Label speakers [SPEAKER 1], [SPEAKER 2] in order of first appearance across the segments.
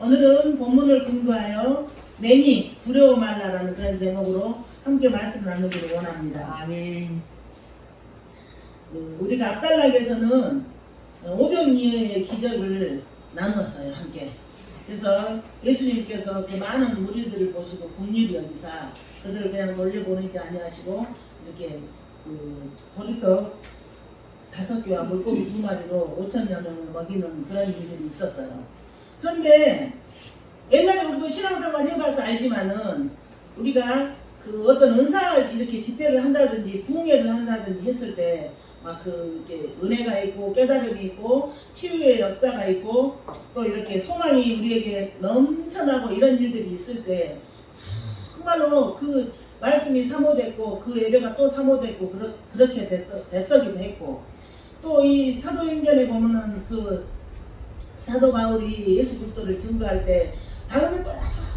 [SPEAKER 1] 오늘은 본문을 근거하여 매니 두려워 말라라는 그런 제목으로 함께 말씀 나누기를 원합니다.
[SPEAKER 2] 아멘.
[SPEAKER 1] 우리가 앞달락에서는 오병이어의 기적을 나누었어요, 함께. 그래서 예수님께서 그 많은 무리들을 보시고 긍휼히 여기사 그들을 그냥 몰려보내지 아니하시고 이렇게 그 보리떡 5개와 물고기 2마리로 5,000여 명을 먹이는 그런 일들이 있었어요. 그런데 옛날에 우리도 신앙생활 해봐서 알지만은 우리가 그 어떤 은사 이렇게 집회를 한다든지 부흥회를 한다든지 했을 때 막 그 이렇게 은혜가 있고 깨달음이 있고 치유의 역사가 있고 또 이렇게 소망이 우리에게 넘쳐나고 이런 일들이 있을 때 정말로 그 말씀이 사모됐고 그 예배가 또 사모됐고 그렇게 됐었기도 했고 또 이 사도행전에 보면은 그 사도 바울이 예수 그리스도를 증거할 때 다음에 또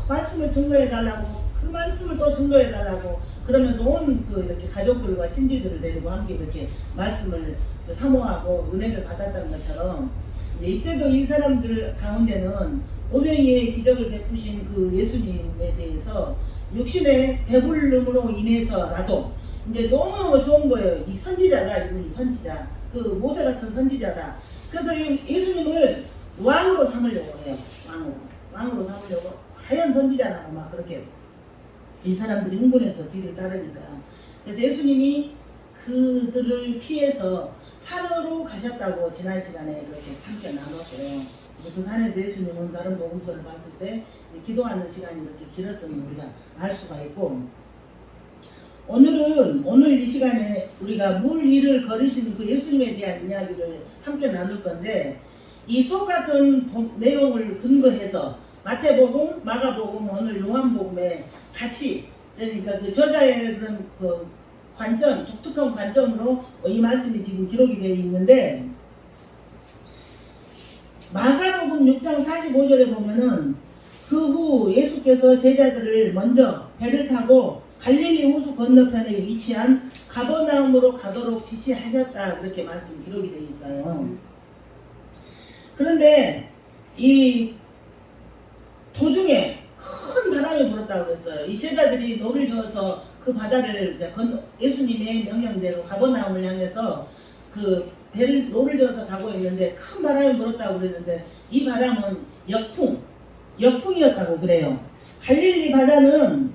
[SPEAKER 1] 말씀을 증거해 달라고 그 말씀을 또 증거해 달라고 그러면서 온 그 이렇게 가족들과 친지들을 데리고 함께 이렇게 말씀을 사모하고 은혜를 받았다는 것처럼 이제 이때도 이 사람들 가운데는 오병이의 기적을 베푸신 그 예수님에 대해서 육신의 배불름으로 인해서라도 이제 너무너무 좋은 거예요. 이 선지자다, 이분이 선지자. 그 모세 같은 선지자다. 그래서 이 예수님을 왕으로 삼으려고 해요. 왕으로 삼으려고. 과연 선지자나 막 그렇게 이 사람들이 흥분해서 뒤를 따르니까. 그래서 예수님이 그들을 피해서 산으로 가셨다고 지난 시간에 그렇게 함께 나눴어요. 그 산에서 예수님은 다른 복음서를 봤을 때 기도하는 시간이 이렇게 길었음을 우리가 알 수가 있고, 오늘 이 시간에 우리가 물 위를 걸으신 그 예수님에 대한 이야기를 함께 나눌 건데, 이 똑같은 내용을 근거해서 마태복음, 마가복음, 오늘 요한복음에 같이, 그러니까 그 저자의 그런 그 관점, 독특한 관점으로 이 말씀이 지금 기록이 되어 있는데, 마가복음 6장 45절에 보면은 그 후 예수께서 제자들을 먼저 배를 타고 갈릴리 호수 건너편에 위치한 가버나움으로 가도록 지시하셨다, 그렇게 말씀 기록이 되어 있어요. 그런데 이 도중에 큰 바람이 불었다고 했어요. 이 제자들이 노를 저어서 그 바다를 예수님의 명령대로 가버나움을 향해서 그 배를 노를 저어서 가고 있는데 큰 바람이 불었다고 그랬는데 이 바람은 역풍이었다고 그래요. 갈릴리 바다는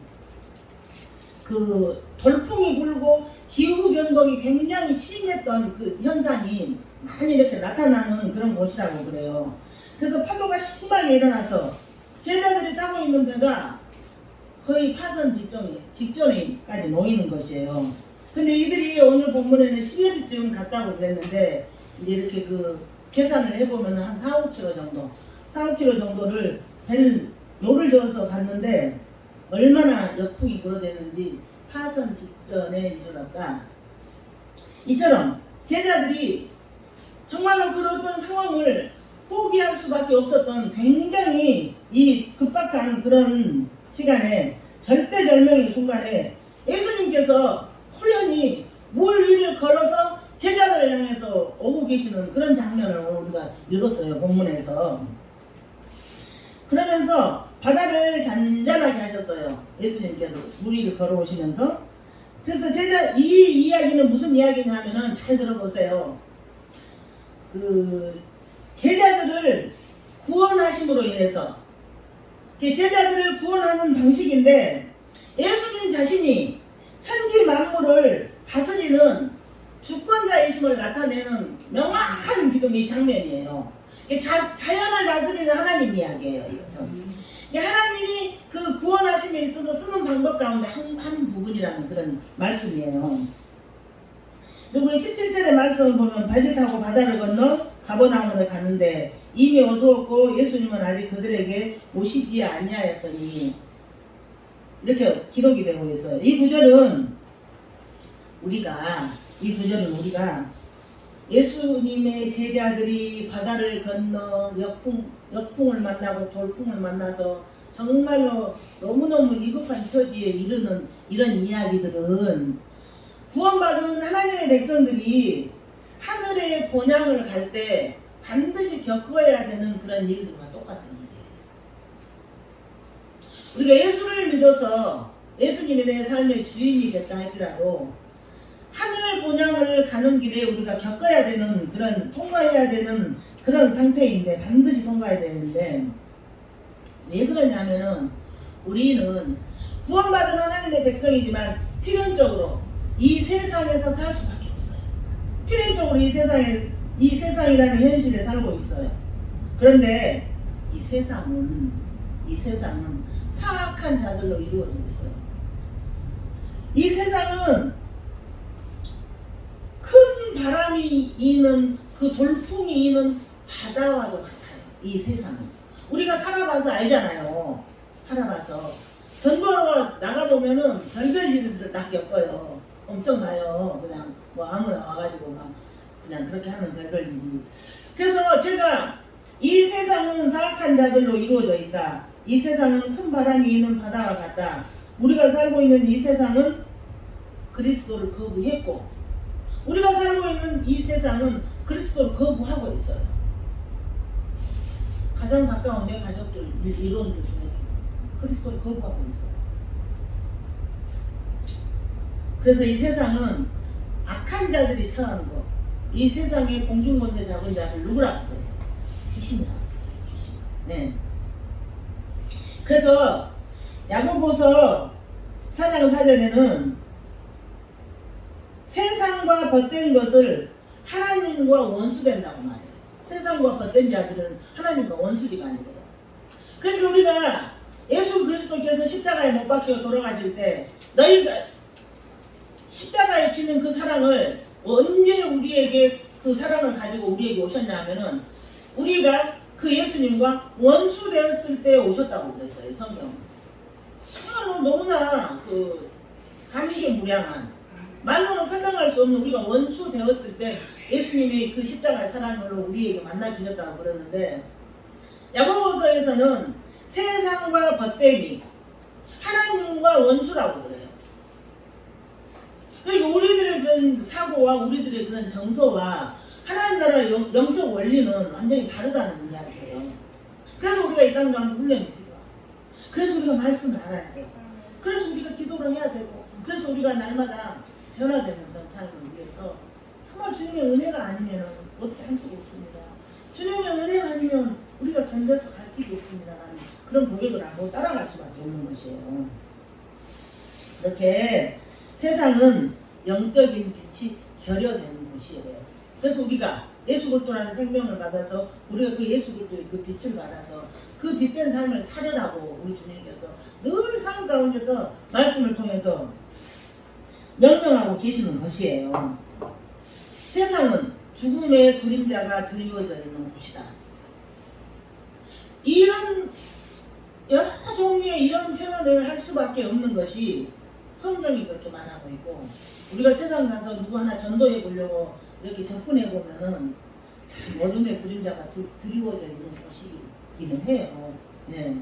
[SPEAKER 1] 그 돌풍이 불고 기후 변동이 굉장히 심했던 그 현상이 많이 이렇게 나타나는 그런 곳이라고 그래요. 그래서 파도가 심하게 일어나서 제자들이 타고 있는 배가 거의 파선 직전에까지 놓이는 것이에요. 근데 이들이 오늘 본문에는 10여리쯤 갔다고 그랬는데, 이제 이렇게 그 계산을 해보면 한 4-5km 정도, 4-5km 정도를 배를 노를 저어서 갔는데 얼마나 역풍이 불어대는지 파선 직전에 이르렀다. 이처럼 제자들이 정말로 그런 어떤 상황을 포기할 수밖에 없었던 굉장히 이 급박한 그런 시간에, 절대절명의 순간에 예수님께서 호련히 물 위를 걸어서 제자들을 향해서 오고 계시는 그런 장면을 우리가 읽었어요, 본문에서. 그러면서 바다를 잔잔하게 하셨어요, 예수님께서 물 위를 걸어오시면서. 그래서 이 이야기는 무슨 이야기냐면은 잘 들어보세요. 그 제자들을 구원하심으로 인해서, 제자들을 구원하는 방식인데, 예수님 자신이 천지 만물을 다스리는 주권자이심을 나타내는 명확한 지금 이 장면이에요. 자연을 다스리는 하나님 이야기예요, 이것은. 하나님이 그 구원하심에 있어서 쓰는 방법 가운데 한 부분이라는 그런 말씀이에요. 그리고 17절의 말씀을 보면 배를 타고 바다를 건너 가버나움으로 가는데 이미 어두웠고 예수님은 아직 그들에게 오시지 아니하였더니, 이렇게 기록이 되고 있어요. 이 구절은 우리가 예수님의 제자들이 바다를 건너 역풍을 만나고 돌풍을 만나서 정말로 너무너무 위급한 처지에 이르는 이런 이야기들은 구원받은 하나님의 백성들이 하늘의 본향을 갈 때 반드시 겪어야 되는 그런 일들과 똑같은 일이에요. 우리가 예수를 믿어서 예수님이 내 삶의 주인이 됐다 할지라도 하늘 본향을 가는 길에 우리가 겪어야 되는 그런 통과해야 되는 그런 상태인데 반드시 통과해야 되는데 왜 그러냐면은 우리는 구원받은 하나님의 백성이지만 필연적으로 이 세상에서 살 수밖에 없어요. 필연적으로 이 세상이라는 현실에 살고 있어요. 그런데 이 세상은 사악한 자들로 이루어져 있어요. 이 세상은 큰 바람이 이는 그 돌풍이 이는 바다와도 같아요. 이 세상은 우리가 살아봐서 알잖아요. 살아봐서 전부하러 나가보면은 별별 일을 다 겪어요. 엄청나요. 그냥 뭐 아무나 와가지고 막 그냥 그렇게 하는 별별 일이. 그래서 제가 이 세상은 사악한 자들로 이루어져 있다. 이 세상은 큰 바람이 이는 바다와 같다. 우리가 살고 있는 이 세상은 그리스도를 거부했고 우리가 살고 있는 이 세상은 그리스도를 거부하고 있어요. 가장 가까운 내 가족들, 이론들 중에서 그리스도를 거부하고 있어요. 그래서 이 세상은 악한 자들이 처한 것, 이 세상의 공중권세 잡은 자를 누구라고 그래요? 귀신이라고. 귀신. 네. 그래서 야고보서 4장 4절에는 세상과 벗된 것을 하나님과 원수된다고 말해요. 세상과 벗된 자들은 하나님과 원수가 아니래요. 그러니까 우리가 예수 그리스도께서 십자가에 못 박혀 돌아가실 때 너희가 십자가에 지는 그 사랑을 언제 우리에게 그 사랑을 가지고 우리에게 오셨냐 하면은 우리가 그 예수님과 원수 되었을 때 오셨다고 그랬어요. 성경. 정말로 너무나 그 감개무량한 말로는 설명할 수 없는 우리가 원수 되었을 때 예수님이 그 십자가의 사랑으로 우리에게 만나 주셨다고 그러는데 야고보서에서는 세상과 벗됨이 하나님과 원수라고 그래요. 그러니까 우리들의 그런 사고와 우리들의 그런 정서와 하나님 나라의 영적 원리는 완전히 다르다는 이야기예요. 그래서 우리가 이 땅 가운데 훈련이 필요하고 그래서 우리가 말씀을 알아야 되고 그래서 우리가 기도를 해야 되고 그래서 우리가 날마다 변화되는 그런 삶을 위해서 정말 주님의 은혜가 아니면 어떻게 할 수가 없습니다. 주님의 은혜가 아니면 우리가 견뎌서 갈 길이 없습니다. 그런 고백을 하고 따라갈 수밖에 없는 것이에요. 이렇게 세상은 영적인 빛이 결여되는 곳이에요. 그래서 우리가 예수 그리스도라는 생명을 받아서 우리가 그 예수 그리스도의 그 빛을 받아서 그 빛된 삶을 살으라고 우리 주님께서 늘 삶 가운데서 말씀을 통해서 명령하고 계시는 것이에요. 세상은 죽음의 그림자가 드리워져 있는 곳이다. 이런 여러 종류의 이런 표현을 할 수밖에 없는 것이 성경이 그렇게 말하고 있고 우리가 세상 가서 누구 하나 전도해 보려고 이렇게 접근해 보면은 참 어둠의 그림자가 드리워져 있는 곳이기는 해요. 네.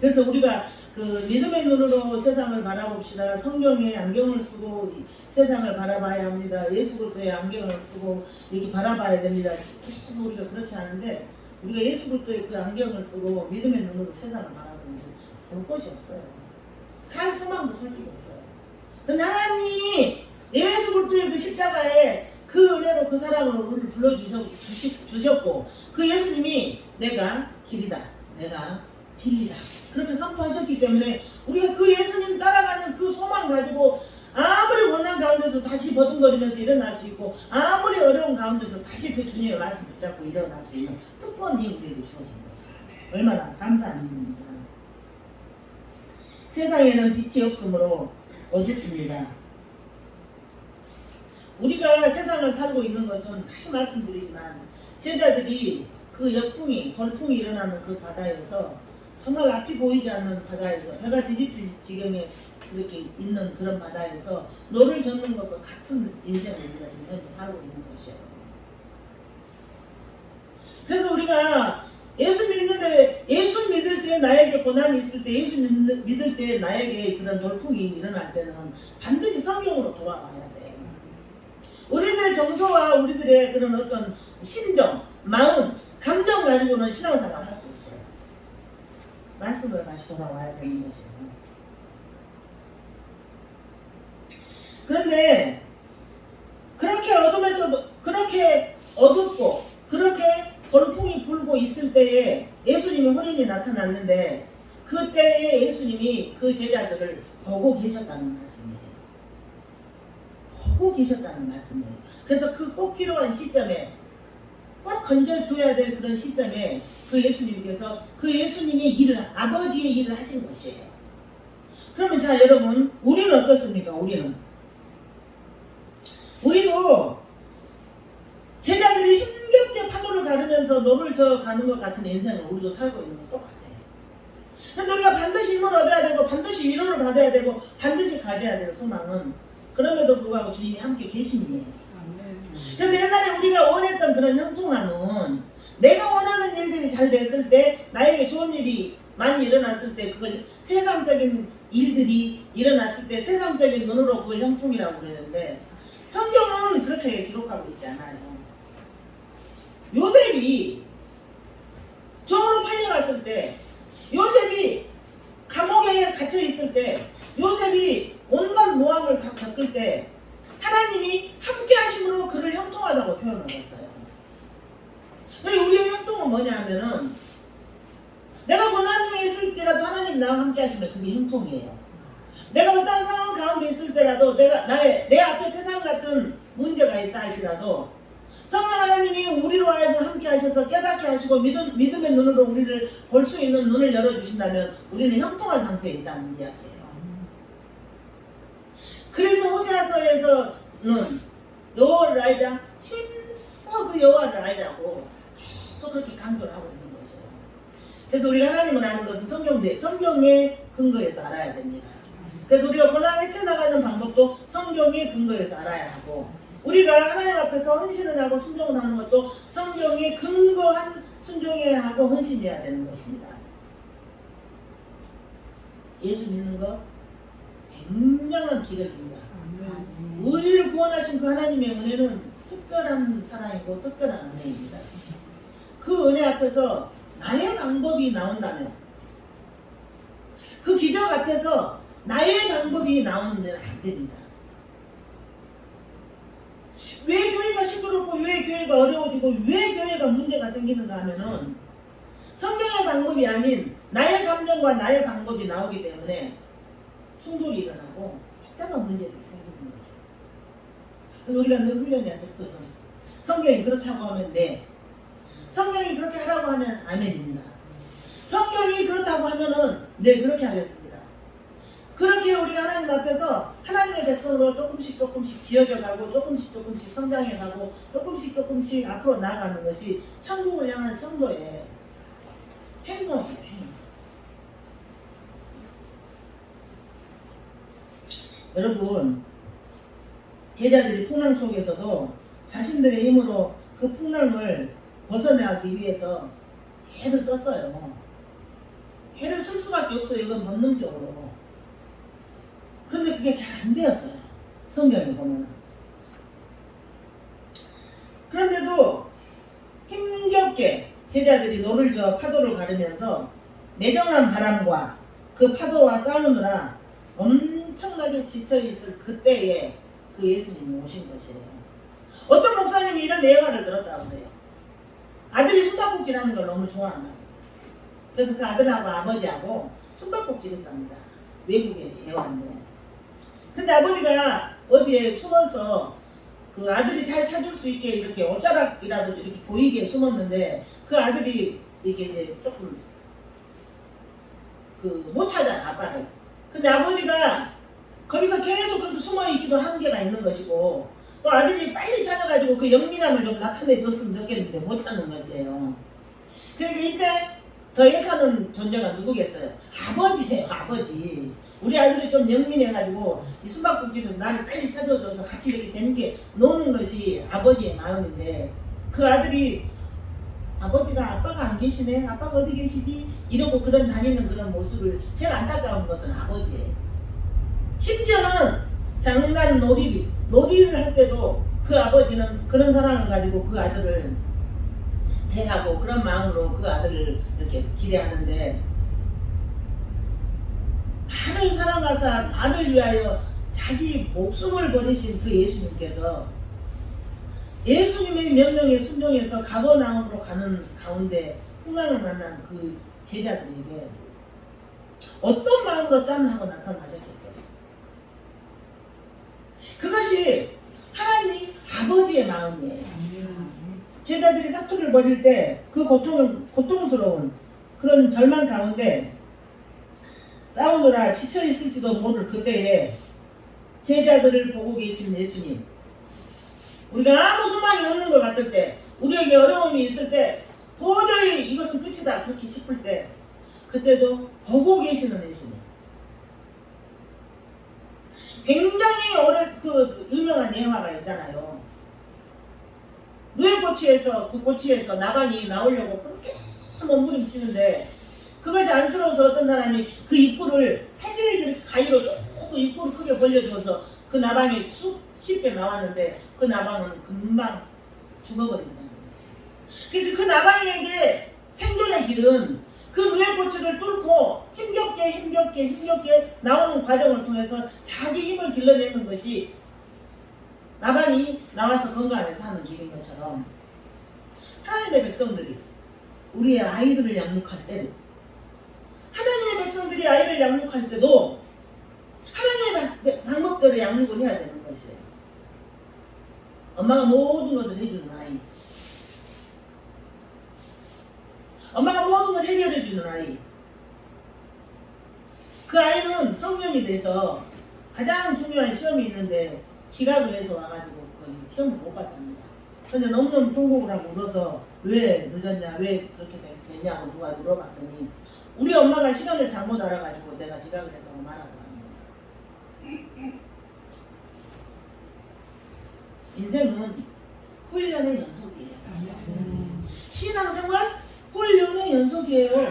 [SPEAKER 1] 그래서 우리가 그 믿음의 눈으로 세상을 바라봅시다. 성경의 안경을 쓰고 세상을 바라봐야 합니다. 예수 그리스도의 안경을 쓰고 이렇게 바라봐야 됩니다. 계속 우리가 그렇게 하는데 우리가 예수 그리스도의 그 안경을 쓰고 믿음의 눈으로 세상을 바라보는데 볼 것이 없어요. 살 소망도 솔직히 없어요. 근데 하나님이 예수 그리스도의 그 십자가에 그 은혜로 그 사랑으로 우리를 불러주셨고 그 예수님이 내가 길이다. 내가 진리다. 그렇게 선포하셨기 때문에 우리가 그 예수님 따라가는 그 소망 가지고 아무리 고난 가운데서 다시 버둥거리면서 일어날 수 있고 아무리 어려운 가운데서 다시 그 주님의 말씀 붙잡고 일어날 수 있는 특권이 우리에게 주어진 것이에요. 얼마나 감사한 일입니다. 세상에는 빛이 없으므로 어둡습니다. 우리가 세상을 살고 있는 것은 다시 말씀드리지만 제자들이 그 역풍이 돌풍이 일어나는 그 바다에서 정말 앞이 보이지 않는 바다에서 배가 뒤집힐 지경에 그렇게 있는 그런 바다에서 노를 젓는 것과 같은 인생을 우리가 지금 현재 살고 있는 것이에요. 그래서 우리가 예수 믿을 때 나에게 고난이 있을 때 예수 믿을 때 나에게 그런 돌풍이 일어날 때는 반드시 성경으로 돌아가야 돼. 우리들의 정서와 우리들의 그런 어떤 심정, 마음, 감정 가지고는 신앙생활 할 수 없어요. 말씀으로 다시 돌아와야 되는 것이에요. 그런데 그렇게 어둠에서도 그렇게 어둡고 그렇게 돌풍이 불고 있을 때에 예수님이 혼인이 나타났는데 그때에 예수님이 그 제자들을 보고 계셨다는 말씀이에요. 보고 계셨다는 말씀이에요. 그래서 그 꼭 필요한 시점에 꼭 건져줘야 될 그런 시점에 그 예수님께서 그 예수님의 일을 아버지의 일을 하신 것이에요. 그러면 자 여러분 우리는 어떻습니까? 우리도 제자들이 힘겹게 파도를 가르면서 노를 저 가는 것 같은 인생을 우리도 살고 있는 것 똑같아요. 그런데 우리가 반드시 힘을 얻어야 되고 반드시 위로를 받아야 되고 반드시 가져야 될 소망은 그럼에도 불구하고 주님이 함께 계심이에요. 그래서 옛날에 우리가 원했던 그런 형통함은 내가 원하는 일들이 잘 됐을 때 나에게 좋은 일이 많이 일어났을 때 그걸 세상적인 일들이 일어났을 때 세상적인 눈으로 그걸 형통이라고 그러는데 성경은 그렇게 기록하고 있지 않아요. 요셉이 종으로 팔려갔을 때 요셉이 감옥에 갇혀 있을 때 요셉이 온갖 모함을 다 겪을 때 하나님이 함께 하심으로 그를 형통하다고 표현을 했어요. 그리고 우리의 형통은 뭐냐 하면은 내가 고난 중에 있을지라도 하나님 나와 함께 하시면 그게 형통이에요. 내가 어떤 상황 가운데 있을 때라도 내 앞에 태산 같은 문제가 있다 할지라도 성령 하나님이 우리로 하여금 함께 하셔서 깨닫게 하시고 믿음의 눈으로 우리를 볼 수 있는 눈을 열어주신다면 우리는 형통한 상태에 있다는 이야기예요. 그래서 호세아서에서는 여호와를 알자 힘써 그 여호와를 알자고 계속 그렇게 강조를 하고 있는 것이에요. 그래서 우리가 하나님을 아는 것은 성경의 근거에서 알아야 됩니다. 그래서 우리가 고난을 헤쳐나가는 방법도 성경의 근거에서 알아야 하고 우리가 하나님 앞에서 헌신을 하고 순종을 하는 것도 성경에 근거한 순종해야 하고 헌신해야 되는 것입니다. 예수 믿는 거 굉장한 기적입니다. 우리를 구원하신 그 하나님의 은혜는 특별한 사랑이고 특별한 은혜입니다. 그 은혜 앞에서 나의 방법이 나온다면 그 기적 앞에서 나의 방법이 나오면 안 됩니다. 왜 교회가 시끄럽고 왜 교회가 어려워지고 왜 교회가 문제가 생기는가 하면은 성경의 방법이 아닌 나의 감정과 나의 방법이 나오기 때문에 충돌이 일어나고 복잡한 문제들이 생기는 것이에요. 그래서 우리가 늘 훈련해야 될 것은 성경이 그렇다고 하면 네, 성경이 그렇게 하라고 하면 아멘입니다. 성경이 그렇다고 하면은 네, 그렇게 하겠습니다. 그렇게 우리가 하나님 앞에서 하나님의 백성으로 조금씩 지어져 가고 조금씩 성장해 가고 조금씩 앞으로 나아가는 것이 천국을 향한 성도의 행동이에요. 여러분, 제자들이 풍랑 속에서도 자신들의 힘으로 그 풍랑을 벗어나기 위해서 애를 썼어요. 애를 쓸 수밖에 없어요. 이건 본능적으로. 그런데 그게 잘 안 되었어요. 성경에 보면. 그런데도 힘겹게 제자들이 노를 저어 파도를 가르면서 매정한 바람과 그 파도와 싸우느라 엄청나게 지쳐있을 그때에 그 예수님이 오신 것이에요. 어떤 목사님이 이런 예화를 들었다고 해요. 아들이 숨바꼭질 하는 걸 너무 좋아한다. 그래서 그 아들하고 아버지하고 숨바꼭질 했답니다. 외국의 예화인데. 근데 아버지가 어디에 숨어서 그 아들이 잘 찾을 수 있게 이렇게 옷자락이라도 이렇게 보이게 숨었는데 그 아들이 이게 이제 조금 못 찾아 아빠를. 근데 아버지가 거기서 계속 그렇게 숨어 있기도 한계가 있는 것이고 또 아들이 빨리 찾아가지고 그 영민함을 좀 나타내 줬으면 좋겠는데 못 찾는 것이에요. 그러니까 이때 더 약하는 존재가 누구겠어요? 아버지예요, 아버지. 우리 아들이 좀 영민해가지고 이 숨바꼭질에서 나를 빨리 찾아줘서 같이 이렇게 재밌게 노는 것이 아버지의 마음인데 그 아들이 아버지가 아빠가 안 계시네? 아빠가 어디 계시지? 이러고 그런 다니는 그런 모습을 제일 안타까운 것은 아버지예요. 심지어는 장난 놀이를 할 때도 그 아버지는 그런 사랑을 가지고 그 아들을 대하고 그런 마음으로 그 아들을 이렇게 기대하는데 나를 사랑하사 나를 위하여 자기 목숨을 버리신 그 예수님께서 예수님의 명령에 순종해서 가버나움으로 가는 가운데 풍랑을 만난 그 제자들에게 어떤 마음으로 짠하고 나타나셨겠어요? 그것이 하나님 아버지의 마음이에요. 제자들이 사투를 벌일 때 그 고통스러운 그런 절망 가운데 싸우느라 지쳐있을지도 모를 그때에 제자들을 보고 계신 예수님, 우리가 아무 소망이 없는 것 같을 때, 우리에게 어려움이 있을 때, 도저히 이것은 끝이다 그렇게 싶을 때, 그때도 보고 계시는 예수님. 굉장히 오래 그 유명한 예화가 있잖아요. 누에고치에서 그 고치에서 나방이 나오려고 그렇게 몸부림치는데 그것이 안쓰러워서 어떤 사람이 그 입구를 살짝 가위로 조금 입구를 크게 벌려줘서 그 나방이 쉽게 나왔는데 그 나방은 금방 죽어버린다는 거지. 그러니까 그 나방에게 생존의 길은 그 누에고치를 뚫고 힘겹게 나오는 과정을 통해서 자기 힘을 길러내는 것이 나방이 나와서 건강하게 사는 길인 것처럼 하나님의 백성들이 우리의 아이들을 양육할 때도, 하나님의 백성들이 아이를 양육할 때도 하나님의 방법대로 양육을 해야 되는 것이에요. 엄마가 모든 것을 해주는 아이, 엄마가 모든 걸 해결해주는 아이, 그 아이는 성년이 돼서 가장 중요한 시험이 있는데 지각을 해서 와가지고 거의 시험을 못 봤답니다. 근데 너무너무 통곡을 하고 울어서 왜 늦었냐, 왜 그렇게 됐냐고 누가 물어봤더니 우리 엄마가 시간을 잘못 알아가지고 내가 지각을 했다고 말하더랍니다. 인생은 훈련의 연속이에요. 신앙생활 훈련의 연속이에요.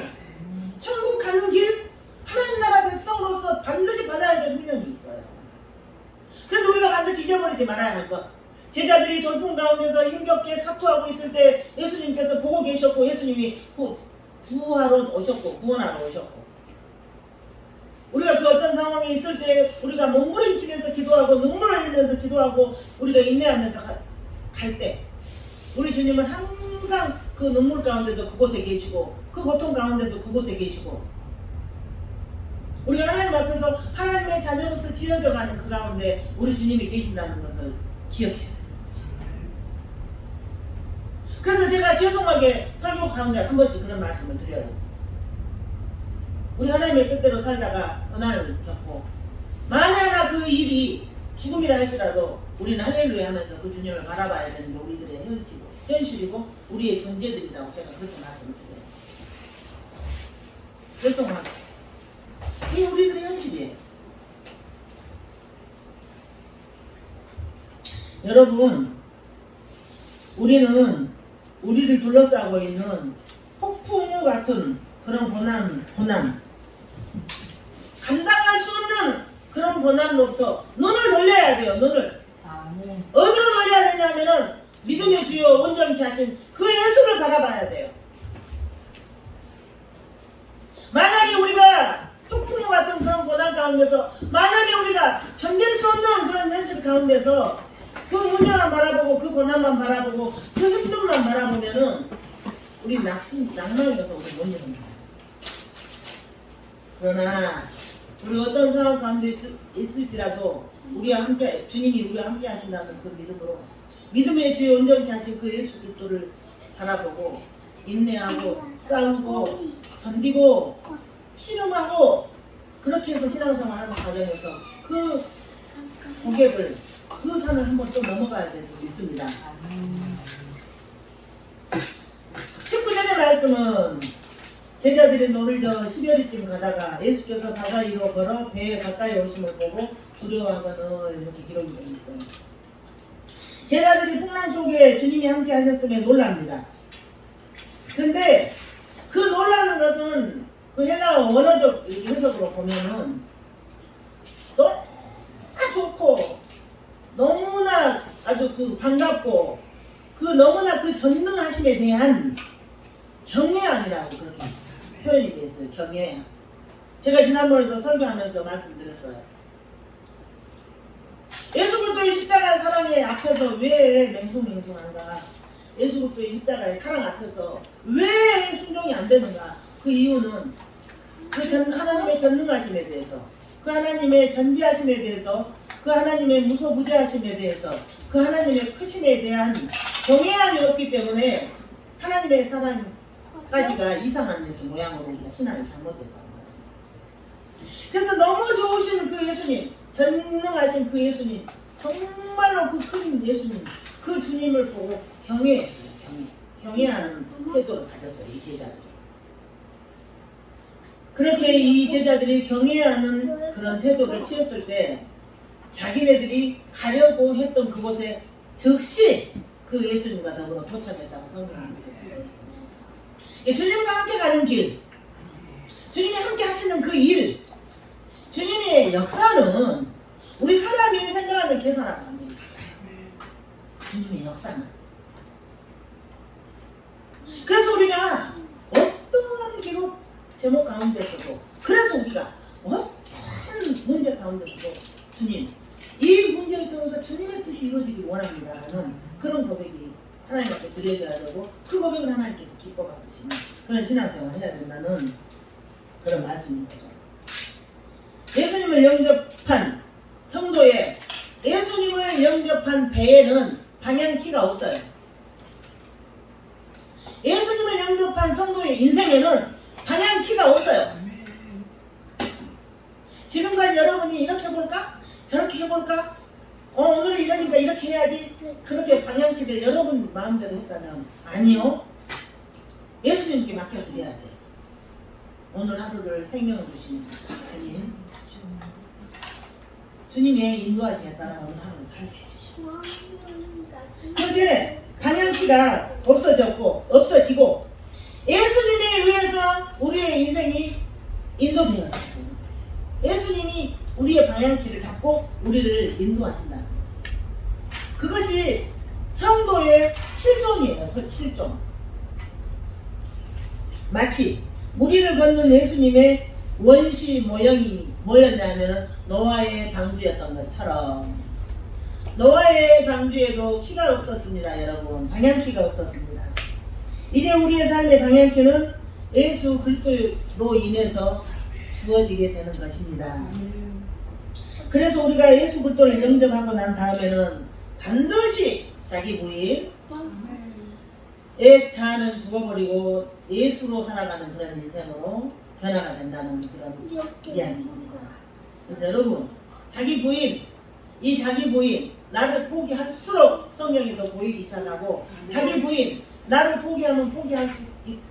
[SPEAKER 1] 천국 가는 길, 하나님 나라 백성으로서 반드시 받아야 될 훈련이 있어요. 그래도 우리가 반드시 잊어버리지 말아야 할 것. 제자들이 돌풍 가운데서 힘겹게 사투하고 있을 때 예수님께서 보고 계셨고 예수님이 구원하러 오셨고 우리가 그 어떤 상황이 있을 때 우리가 몸부림치면서 기도하고 눈물을 흘리면서 기도하고 우리가 인내하면서 갈 때 우리 주님은 항상 그 눈물 가운데도 그곳에 계시고 그 고통 가운데도 그곳에 계시고 우리가 하나님 앞에서 하나님의 자녀로서 지어져가는 그 가운데 우리 주님이 계신다는 것을 기억해야 돼요. 그래서 제가 죄송하게 설교 가운데 한 번씩 그런 말씀을 드려요. 우리 하나님의 뜻대로 살다가 고난을 겪고 만약에 그 일이 죽음이라 할지라도 우리는 할렐루야 하면서 그 주님을 바라봐야 되는 게 우리들의 현실이고 우리의 존재들이라고 제가 그렇게 말씀을 드려요. 죄송하게 이게 우리들의 현실이에요. 여러분, 우리는 우리를 둘러싸고 있는 폭풍우 같은 그런 고난, 감당할 수 없는 그런 고난으로부터 눈을 돌려야 돼요. 눈을. 어디로 돌려야 되냐면은 믿음의 주요 온전케 하신 그 예수를 바라봐야 돼요. 만약에 우리가 폭풍우 같은 그런 고난 가운데서 만약에 우리가 견딜 수 없는 그런 현실 가운데서 그 문제만 바라보고 그 고난만 바라보고 그 힘듦만 바라보면은 우리 낭망이어서 우리 못 일어나요. 그러나 우리 어떤 상황 가운데 있을지라도 우리와 함께 주님이 우리와 함께 하신다는 그 믿음으로 믿음의 주에 온전히 하신 그 예수 그리스도를 바라보고 인내하고 싸우고 견디고 신음하고 그렇게 해서 신앙생활 하는 과정에서 그 고객을 그 산을 한번 또 넘어가야 될 줄 믿습니다. 19절의 말씀은 제자들이 노를 저 10여리쯤 가다가 예수께서 바다 위로 걸어 배에 가까이 오심을 보고 두려워하거늘 이렇게 기록이 되어 있어요. 제자들이 풍랑 속에 주님이 함께 하셨음에 놀랍니다. 그런데 그 놀라는 것은 그 헬라어 원어적 해석으로 보면은 너무 좋고 너무나 아주 그 반갑고 그 너무나 그 전능하심에 대한 경외함이라고 그렇게 표현이 되어 있어요. 경외함. 제가 지난번에도 설교하면서 말씀드렸어요. 예수 그리스도의 십자가의 사랑의 앞에서 왜 맹숭맹숭한가? 예수 그리스도의 십자가의 사랑 앞에서 왜 순종이 안 되는가? 그 이유는 하나님의 전능하심에 대해서, 그 하나님의 전지하심에 대해서, 그 하나님의 무소부재하심에 대해서, 그 하나님의 크심에 대한 경외함이 없기 때문에 하나님의 사랑까지가 이상한 이렇게 모양으로 우리가 신앙이 잘못됐다는 말씀입니다. 그래서 너무 좋으신 그 예수님, 전능하신 그 예수님, 정말로 그 큰 예수님, 그 주님을 보고 경외했어요. 경외하는 태도를 가졌어요. 이 제자들이. 그렇게 이 제자들이 경외하는 그런 태도를 취했을 때 자기네들이 가려고 했던 그곳에 즉시 그 예수님과 더불어 도착했다고 성경은 기록했습니다. 주님과 함께 가는 길, 주님이 함께 하시는 그 일, 주님의 역사는 우리 사람이 생각하는 계산하고 완전히 달라요. 주님의 역사는. 그래서 우리가 어떤 기록 제목 가운데서도, 그래서 우리가 어떤 문제 가운데서도 주님, 이 문제를 통해서 주님의 뜻이 이루어지길 원합니다라는 그런 고백이 하나님 앞에 드려져야 되고, 그 고백을 하나님께서 기뻐받으시는 그런 신앙생활을 해야 된다는 그런 말씀입니다. 예수님을 영접한 성도의, 예수님을 영접한 배에는 방향키가 없어요. 예수님을 영접한 성도의 인생에는 방향키가 없어요. 지금까지 여러분이 이렇게 해볼까? 저렇게 해볼까? 오늘 이러니까 이렇게 해야지. 그렇게 방향키를 여러분 마음대로 했다면 아니요. 예수님께 맡겨드려야 돼요. 오늘 하루를 생명을 주시는 주님, 주님의 인도하심에 따라 오늘 하루를 살게 해주시고, 그렇게 방향키가 없어지고 예수님에 의해서 우리의 인생이 인도되어야 돼요. 예수님이 우리의 방향키를 잡고 우리를 인도하신다는 것이에요. 그것이 성도의 실존이에요. 실존. 마치 무리를 걷는 예수님의 원시 모형이 뭐였냐면 노아의 방주였던 것처럼, 노아의 방주에도 키가 없었습니다. 여러분, 방향키가 없었습니다. 이제 우리의 삶의 방향키는 예수 그리스도로 인해서 주어지게 되는 것입니다. 그래서 우리가 예수 그리스도를 영접하고 난 다음에는 반드시 자기 부인, 옛 자아는 죽어버리고 예수로 살아가는 그런 인생으로 변화가 된다는 그런 이야기입니다. 그래서 여러분, 자기 부인, 이 자기 부인, 나를 포기할수록 성령이 더 보이기 시작하고, 자기 부인, 나를 포기하면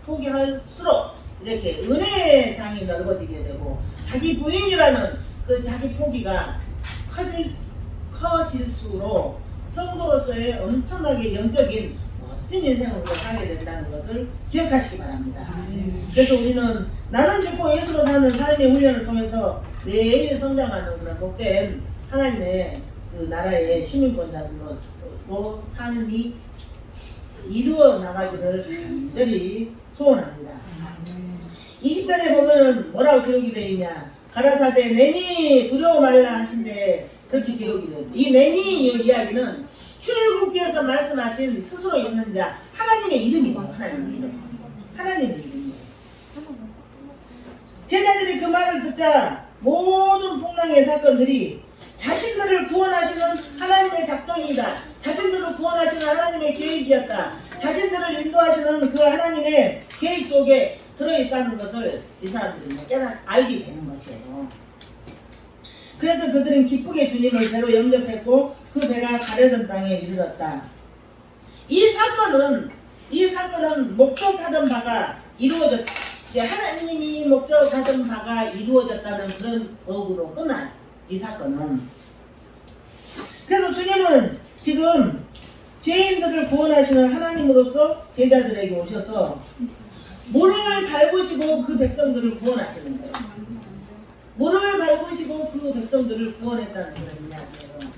[SPEAKER 1] 포기할수록 이렇게 은혜의 장이 넓어지게 되고, 자기 부인이라는 그 자기 포기가 커질수록 성도로서의 엄청나게 영적인 멋진 인생을 살게 된다는 것을 기억하시기 바랍니다. 그래서 우리는 나는 죽고 예수로 사는 삶의 훈련을 통해서 매일 성장하는 그런 복된 하나님의 그 나라의 시민권자들로 삶이 이루어 나가기를 간절히 소원합니다. 20절에 보면 뭐라고 기록이 되어 있냐? 가라사대 내니 두려워 말라 하신데 그렇게 기록이 되어 있어요. 이 내니 이야기는 출애굽기에서 말씀하신 스스로 있는 자 하나님의 이름이죠. 하나님의 이름. 하나님의 이름이에요. 제자들이 그 말을 듣자 모든 풍랑의 사건들이 자신들을 구원하시는 하나님의 작정이다, 자신들을 구원하시는 하나님의 계획이었다, 자신들을 인도하시는 그 하나님의 계획 속에 들어있다는 것을 이 사람들이 알게 되는 것이에요. 그래서 그들은 기쁘게 주님을 배로 영접했고 그 배가 가려던 땅에 이르렀다. 이 사건은 목적하던 바가 이루어졌다. 하나님이 목적하던 바가 이루어졌다는 그런 어구로 끝나요. 이 사건은. 그래서 주님은 지금 죄인들을 구원하시는 하나님으로서 제자들에게 오셔서 물을 밟으시고 그 백성들을 구원하시는 거예요. 물을 밟으시고 그 백성들을 구원했다는 그런 이야기예요.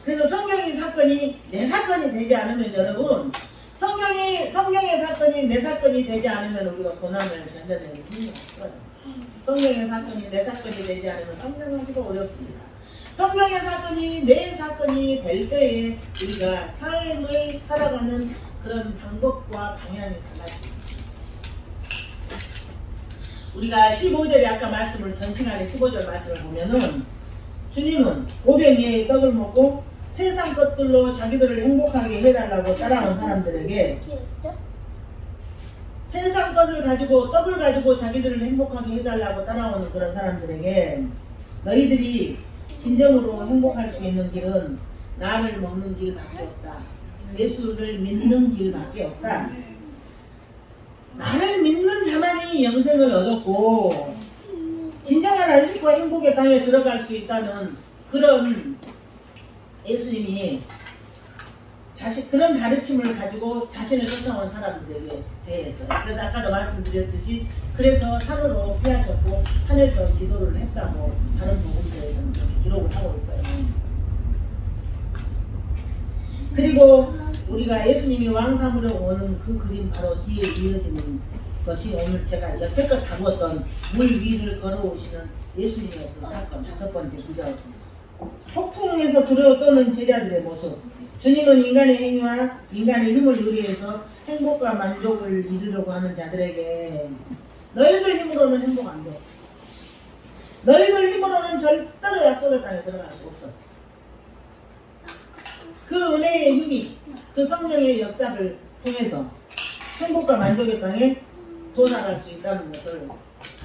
[SPEAKER 1] 그래서 성경의 사건이 내 사건이 되지 않으면 여러분, 성경의 사건이 내 사건이 되지 않으면 우리가 고난을 견뎌내는 힘이 없어요. 성령의 사건이 내 사건이 되지 않으면 성령하기도 어렵습니다. 성령의 사건이 내 사건이 될 때에 우리가 삶을 살아가는 그런 방법과 방향이 달라집니다. 우리가 15절에 아까 말씀을 전 시간에 15절 말씀을 보면은 주님은 오병이의 떡을 먹고 세상 것들로 자기들을 행복하게 해달라고 따라온 사람들에게 세상 것을 가지고 떡을 가지고 자기들을 행복하게 해달라고 따라오는 그런 사람들에게 너희들이 진정으로 행복할 수 있는 길은 나를 먹는 길밖에 없다. 예수를 믿는 길밖에 없다. 나를 믿는 자만이 영생을 얻었고 진정한 안식과 행복의 땅에 들어갈 수 있다는 그런 예수님이 그런 가르침을 가지고 자신을 쫓아온 사람들에게 대해서 그래서 아까도 말씀드렸듯이 그래서 산으로 피하셨고 산에서 기도를 했다고 다른 복음서에서는 그렇게 기록을 하고 있어요. 그리고 우리가 예수님이 왕 삼으려고 오는 그 그림 바로 뒤에 이어지는 것이 오늘 제가 여태껏 다루었던 물 위를 걸어오시는 예수님의 그 사건 5번째 기적 폭풍에서 두려워 떠는 제자들의 모습. 주님은 인간의 행위와 인간의 힘을 의뢰해서 행복과 만족을 이루려고 하는 자들에게 너희들 힘으로는 행복 안 돼. 너희들 힘으로는 절대로 약속의 땅에 들어갈 수 없어. 그 은혜의 힘이 그 성령의 역사를 통해서 행복과 만족의 땅에 도달할 수 있다는 것을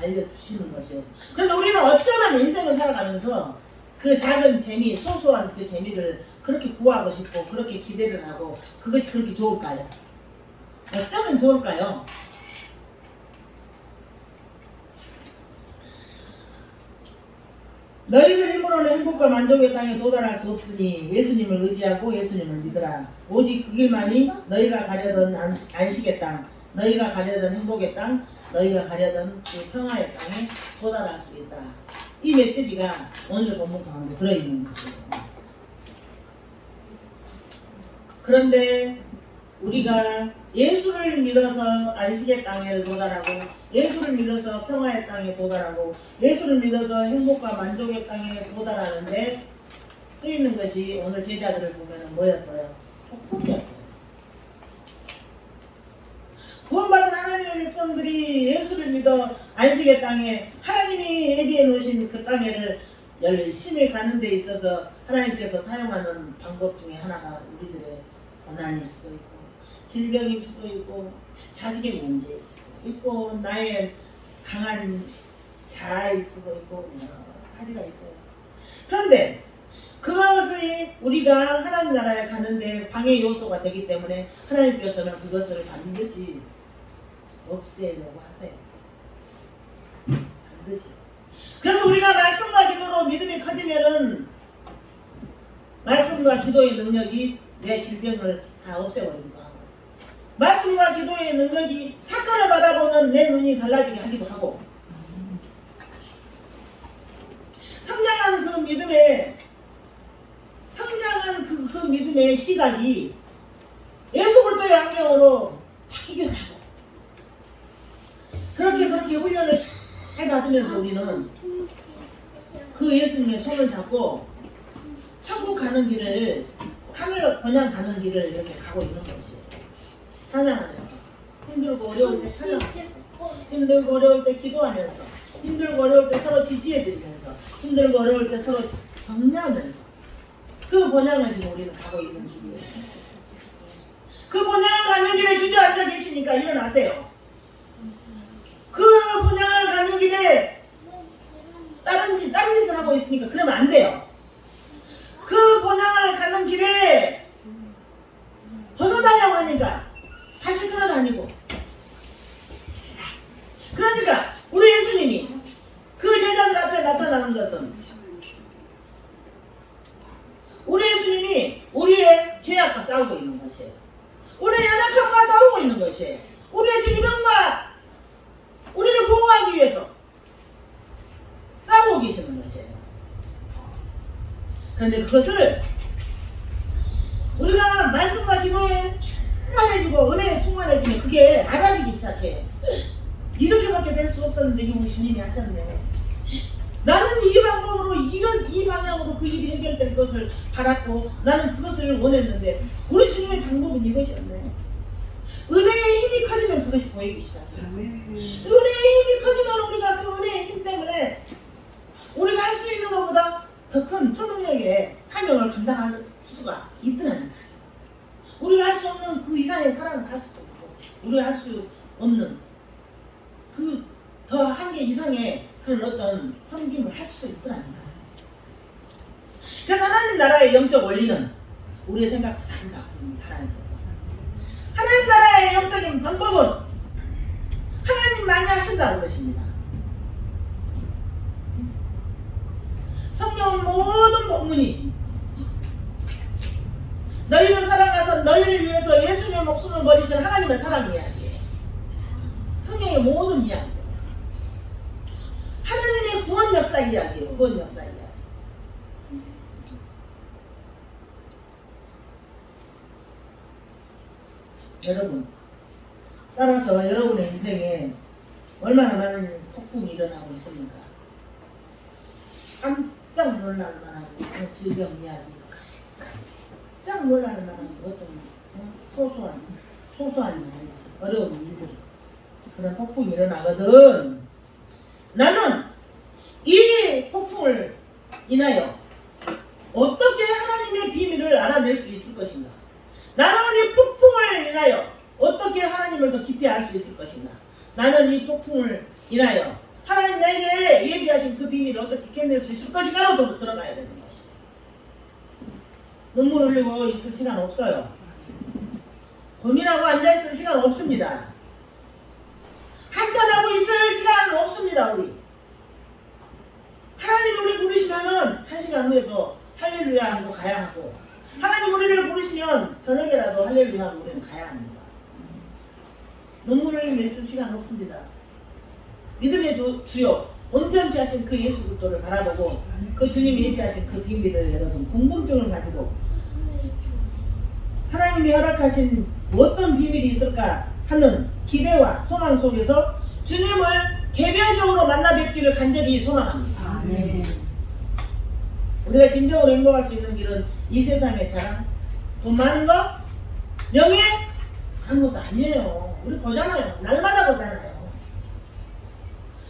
[SPEAKER 1] 알려주시는 것이에요. 그런데 우리는 어쩌면 인생을 살아가면서 그 작은 재미, 소소한 그 재미를 그렇게 구하고 싶고 그렇게 기대를 하고 그것이 그렇게 좋을까요? 어쩌면 좋을까요? 너희들 힘으로는 행복과 만족의 땅에 도달할 수 없으니 예수님을 의지하고 예수님을 믿으라. 오직 그 길만이 너희가 가려던 안식의 땅, 너희가 가려던 행복의 땅, 너희가 가려던 그 평화의 땅에 도달할 수 있다. 이 메시지가 오늘 본문 가운데 들어있는 것이에요. 그런데 우리가 예수를 믿어서 안식의 땅에 도달하고 예수를 믿어서 평화의 땅에 도달하고 예수를 믿어서 행복과 만족의 땅에 도달하는데 쓰이는 것이 오늘 제자들을 보면 뭐였어요? 폭풍이었어요. 구원받은 하나님의 백성들이 예수를 믿어 안식의 땅에 하나님이 예비해 놓으신 그 땅에를 열심히 가는 데 있어서 하나님께서 사용하는 방법 중에 하나가 우리들의 고난일 수도 있고 질병일 수도 있고 자식의 문제일 수도 있고 나의 강한 자아일 수도 있고 여러 가지가 있어요. 그런데 그것이 우리가 하나님 나라에 가는데 방해 요소가 되기 때문에 하나님께서는 그것을 반드시 없애려고 하세요. 반드시. 그래서 우리가 말씀과 기도로 믿음이 커지면은 말씀과 기도의 능력이 내 질병을 다 없애버리기도 하고 말씀과 기도의 능력이 사건을 바라보는 내 눈이 달라지게 하기도 하고 성장한 그 믿음의 시각이 예수 그리스도의 안경으로 바뀌기도 하고 그렇게 훈련을 잘 받으면서 우리는 그 예수님의 손을 잡고 천국 가는 길을 하늘 번향 가는 길을 이렇게 가고 있는 것이에요. 찬양하면서 힘들고 어려울 때 찬양하면서 힘들고 어려울 때 기도하면서 힘들고 어려울 때 서로 지지해드리면서 힘들고 어려울 때 서로 격려하면서 그 번향을 지금 우리는 가고 있는 길이에요. 그 번향을 가는 길에 주저앉아 계시니까 일어나세요. 그 번향을 가는 길에 다른 짓을 하고 있으니까 그러면 안 돼요. 그 번향을 가는 길에 벗어나려고 하니까 다시 끌어다니고 그러니까 우리 예수님이 그 제자들 앞에 나타나는 것은 우리 예수님이 우리의 죄악과 싸우고 있는 것이에요. 우리의 연약함과 싸우고 있는 것이에요. 우리의 질병과 우리를 보호하기 위해서 싸우고 계시는 것이에요. 그런데 그것을 우리가 말씀과 기도에 충만해지고 은혜에 충만해지면 그게 알아지기 시작해. 이렇게밖에 될 수 없었는데 이거 주님이 하셨네. 나는 이 방법으로 이 방향으로 그 일이 해결될 것을 바랐고 나는 그것을 원했는데 우리 주님의 방법은 이것이었네. 은혜의 힘이 커지면 그것이 보이기 시작해요. 은혜의 힘이 커지면 우리가 그 은혜의 힘 때문에 우리가 할 수 있는 것보다 더 큰 초능력의 사명을 감당할 수가 있더라는 거예요. 우리가 할 수 없는 그 이상의 사랑을 할 수도 있고 우리가 할 수 없는 그 더 한계 이상의 그런 어떤 섬김을 할 수도 있더라는 거예요. 그래서 하나님 나라의 영적 원리는 우리의 생각과 다르다고 봅니다. 하나님께서 하나님 나라의 영적인 방법은 하나님만이 하신다는 것입니다. 성경은 모든 본문이 너희를 사랑하사 너희를 위해서 예수님의 목숨을 버리신 하나님의 사랑 이야기예요. 성경의 모든 이야기 하나님의 구원 역사 이야기예요. 구원 역사 이야기. 여러분, 따라서 여러분의 인생에 얼마나 많은 폭풍이 일어나고 있습니까? 깜짝 놀랄 만한 질병 이야기, 깜짝 놀랄 만한 어떤 소소한 어려운 일들, 그런 폭풍이 일어나거든. 나는 이 폭풍을 인하여 어떻게 하나님의 비밀을 알아낼 수 있을 것인가? 나는 이 폭풍을 인하여 어떻게 하나님을 더 깊이 알 수 있을 것인가? 나는 이 폭풍을 인하여 하나님 내게 예비하신 그 비밀을 어떻게 캐낼 수 있을 것인가로 들어가야 되는 것이에요. 눈물 흘리고 있을 시간 없어요. 고민하고 앉아있을 시간 없습니다. 한탄하고 있을 시간 없습니다. 우리 하나님 우리 부르시면은 1시간 후에도 할렐루야 하고 가야 하고 하나님 우리를 부르시면 저녁에라도 할렐루야 하고 우리는 가야 합니다. 눈물을 맺을 시간 없습니다. 믿음의 주요 온전치 하신 그 예수 그리스도를 바라보고 그 주님이 예비하신 그 비밀을 여러분 궁금증을 가지고 하나님이 허락하신 어떤 비밀이 있을까 하는 기대와 소망 속에서 주님을 개별적으로 만나 뵙기를 간절히 소망합니다.
[SPEAKER 2] 아멘.
[SPEAKER 1] 우리가 진정으로 행복할 수 있는 길은 이 세상의 자랑, 돈 많은 거, 명예 아무것도 아니에요. 우리 보잖아요. 날마다 보잖아요.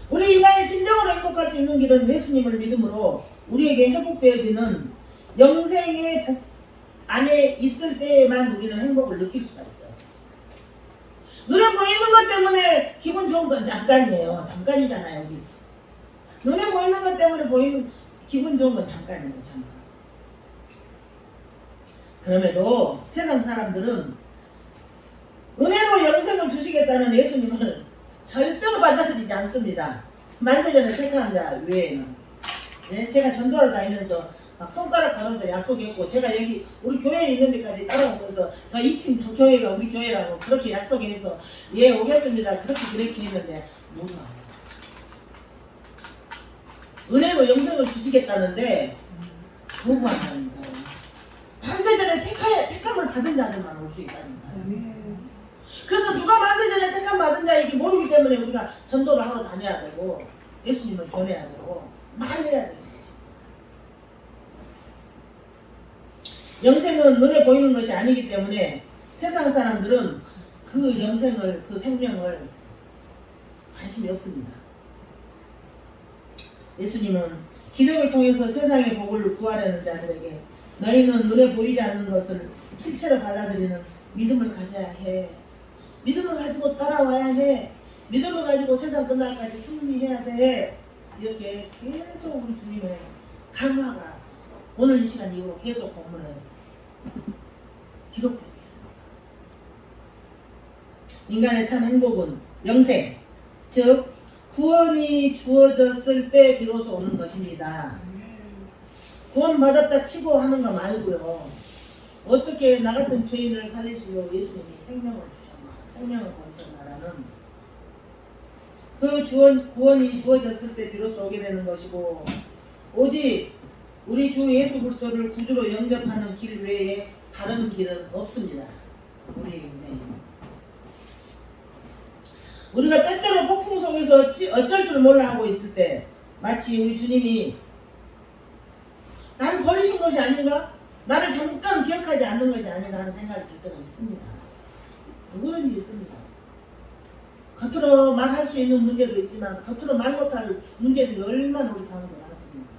[SPEAKER 1] 우리 인간이 진정으로 행복할 수 있는 길은 예수님을 믿음으로 우리에게 회복되어지는 영생의 복 안에 있을 때에만 우리는 행복을 느낄 수가 있어요. 눈에 보이는 것 때문에 기분 좋은 건 잠깐이에요. 잠깐이잖아요. 우리. 눈에 보이는 것 때문에 기분 좋은 건 잠깐이에요. 잠깐. 그럼에도 세상 사람들은 은혜로 영생을 주시겠다는 예수님을 절대로 받아들이지 않습니다. 만세전에 택한 자 외에는. 네? 제가 전도를 다니면서 막 손가락 걸어서 약속했고 제가 여기 우리 교회에 있는 데까지 따라오면서 저 2층 저 교회가 우리 교회라고 그렇게 약속해서 예 오겠습니다 그렇게 했는데 못 와요. 은혜로 영생을 주시겠다는데 거부한다니까요. 만세전에 택함을 받은 자들만 올 수 있다니까요. 그래서 누가 만세전에 택함 받은 자인지 모르기 때문에 우리가 전도를 하러 다녀야 되고 예수님을 전해야 되고 말해야 되고 영생은 눈에 보이는 것이 아니기 때문에 세상 사람들은 그 영생을, 그 생명을 관심이 없습니다. 예수님은 기적을 통해서 세상의 복을 구하려는 자들에게 너희는 눈에 보이지 않는 것을 실체로 받아들이는 믿음을 가져야 해. 믿음을 가지고 따라와야 해. 믿음을 가지고 세상 끝날까지 승리해야 돼. 이렇게 계속 우리 주님의 강화가 오늘 이 시간 이후로 계속 본문에 기록되고 있습니다. 인간의 참 행복은 영생, 즉 구원이 주어졌을 때 비로소 오는 것입니다. 구원받았다 치고 하는 거 말고요. 어떻게 나 같은 죄인을 살리시고 예수님이 생명을 주셨나, 생명을 버리셨나라는 그 구원이 주어졌을 때 비로소 오게 되는 것이고 오직 우리 주 예수 그리스도를 구주로 영접하는 길 외에 다른 길은 없습니다. 우리의 인생에는. 우리가 때때로 폭풍 속에서 어쩔 줄 몰라 하고 있을 때 마치 우리 주님이 나를 버리신 것이 아닌가? 나를 잠깐 기억하지 않는 것이 아닌가 하는 생각이 들 때가 있습니다. 그런 일이 있습니다. 겉으로 말할 수 있는 문제도 있지만 겉으로 말 못할 문제들이 얼마나 우리 가운데 많습니다.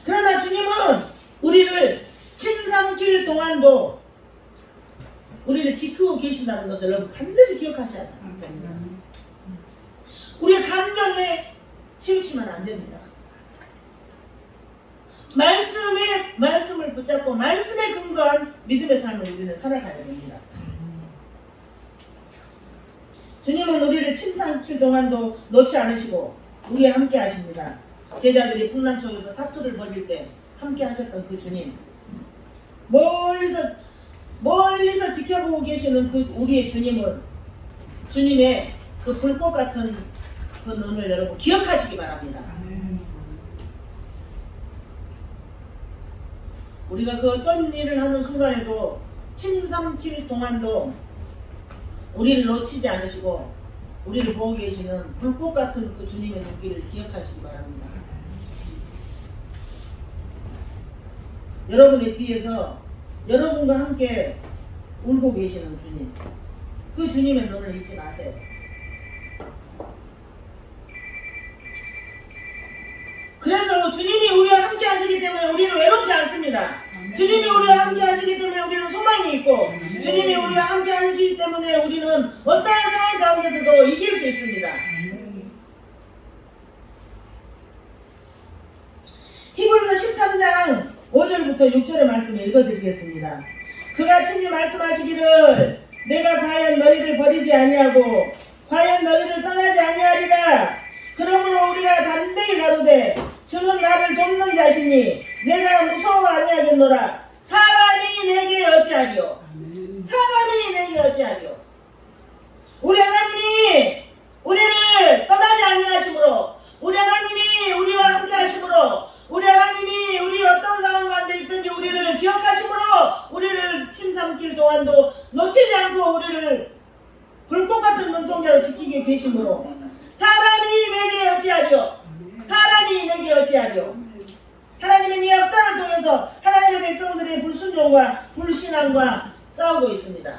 [SPEAKER 1] 그러나 주님은 우리를 침삼킬 동안도 우리를 지키고 계신다는 것을 여러분 반드시 기억하셔야 됩니다. 우리의 감정에 치우치면 안 됩니다. 말씀을 붙잡고 말씀에 근거한 믿음의 삶을 우리는 살아가야 됩니다. 주님은 우리를 침삼킬 동안도 놓지 않으시고 우리와 함께 하십니다. 제자들이 풍랑 속에서 사투를 벌일 때 함께 하셨던 그 주님, 멀리서 지켜보고 계시는 그 우리의 주님은 주님의 그 불꽃 같은 그 눈을 여러분 기억하시기 바랍니다. 우리가 그 어떤 일을 하는 순간에도 침삼킬 동안도 우리를 놓치지 않으시고 우리를 보고 계시는 불꽃 같은 그 주님의 눈길을 기억하시기 바랍니다. 여러분의 뒤에서 여러분과 함께 울고 계시는 주님, 그 주님의 눈을 잊지 마세요. 그래서 주님이 우리와 함께 하시기 때문에 우리는 외롭지 않습니다. 주님이 우리와 함께 하시기 때문에 우리는 소망이 있고 주님이 우리와 함께 하시기 때문에 우리는 어떠한 상황 가운데서도 이길 수 있습니다. 히브리서 13장 5절부터 6절의 말씀을 읽어드리겠습니다. 그가 친히 말씀하시기를 내가 과연 너희를 버리지 아니하고 과연 너희를 떠나지 아니하리라. 그러므로 우리가 담대히 가로되 주는 나를 돕는 자시니 내가 무서워 아니하겠노라. 사람이 내게 어찌하리요. 사람이 내게 어찌하리요. 우리 하나님이 우리를 떠나지 아니하심으로 우리 하나님이 우리와 함께 하심으로 우리 하나님이 우리 어떤 상황 가운데 있든지 우리를 기억하심으로 우리를 침삼킬 동안도 놓치지 않고 우리를 불꽃 같은 눈동자로 지키게 계심으로 사람이 내게 어찌하리요. 사람이 내게 어찌하리요. 하나님은 이 역사를 통해서 하나님의 백성들의 불순종과 불신앙과 싸우고 있습니다.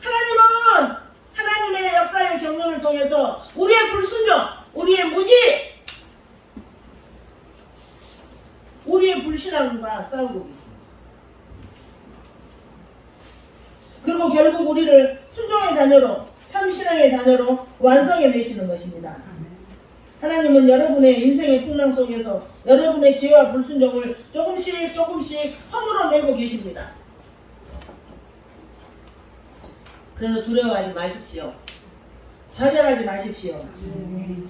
[SPEAKER 1] 하나님은 하나님의 역사의 경륜을 통해서 우리의 불순종, 우리의 무지, 우리의 불신앙과 싸우고 계십니다. 그리고 결국 우리를 순종의 자녀로, 참신앙의 자녀로 완성해 내시는 것입니다. 하나님은 여러분의 인생의 풍랑 속에서 여러분의 죄와 불순종을 조금씩 허물어내고 계십니다. 그래서 두려워하지 마십시오. 좌절하지 마십시오.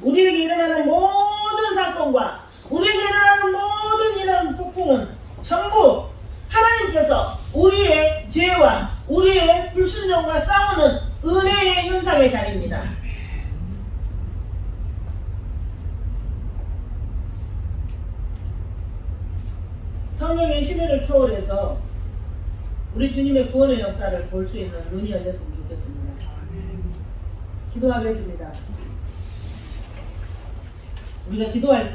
[SPEAKER 1] 우리에게 일어나는 모든 사건과 우리에게 일어나는 모든 이런 폭풍은 전부 하나님께서 우리의 죄와 우리의 불순종과 싸우는 은혜의 현상의 자리입니다. 성령의 시대를 초월해서 우리 주님의 구원의 역사를 볼 수 있는 눈이 열렸으면 좋겠습니다. 기도하겠습니다. 우리가 기도할 때